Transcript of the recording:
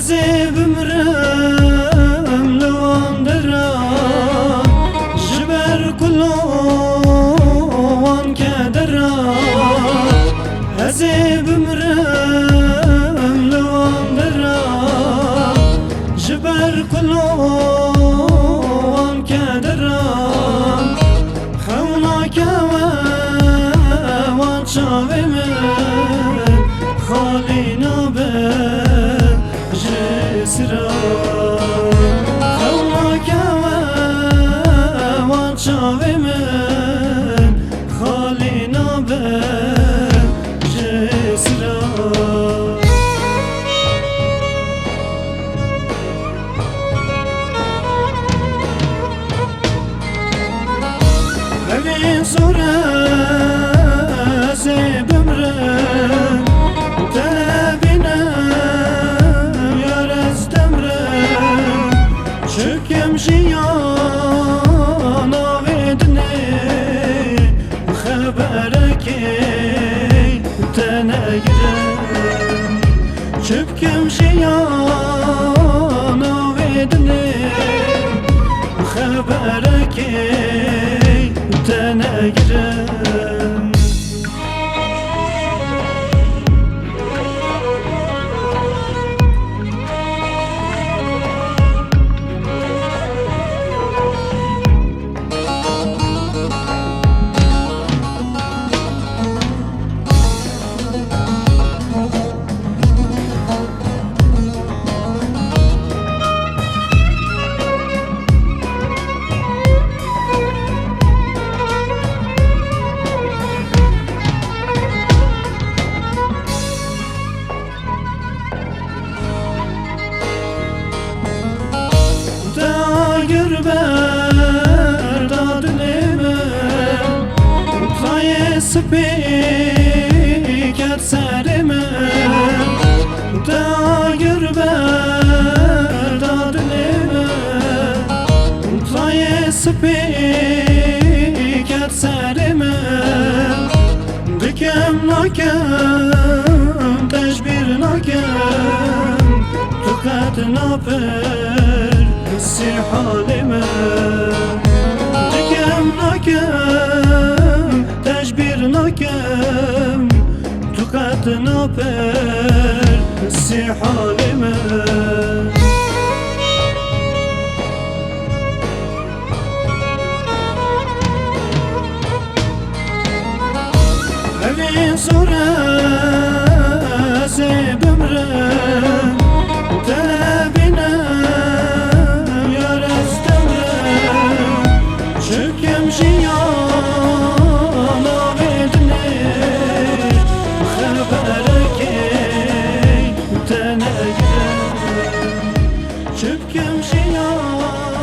ازي بمرم لوان درا جبر كلو وان كدرا ازي بمرم لوان درا جبر كلو وان كدرا خوناك وان شاوي من خالينا بجسرا خوناك وان شاوي من خالينا بجسرا ببین سوره سی بمرم تبینم یار از دمرم چکم جیان آویدنی خبرکی تنگرم چکم جیان آویدنی خبرکی تنگرم سپیکت سرم داگر بردادنم تای سپیکت سرم دکم نکم تشبیر نکم تو قد نپر سی حالم دکم نکم تشبیر نکم تو قد نپر سی حالم ببین سوره سی بمرم تبینم یار از دمرم چکم جیان آویدنی خبرکی تنگرم چکم جیان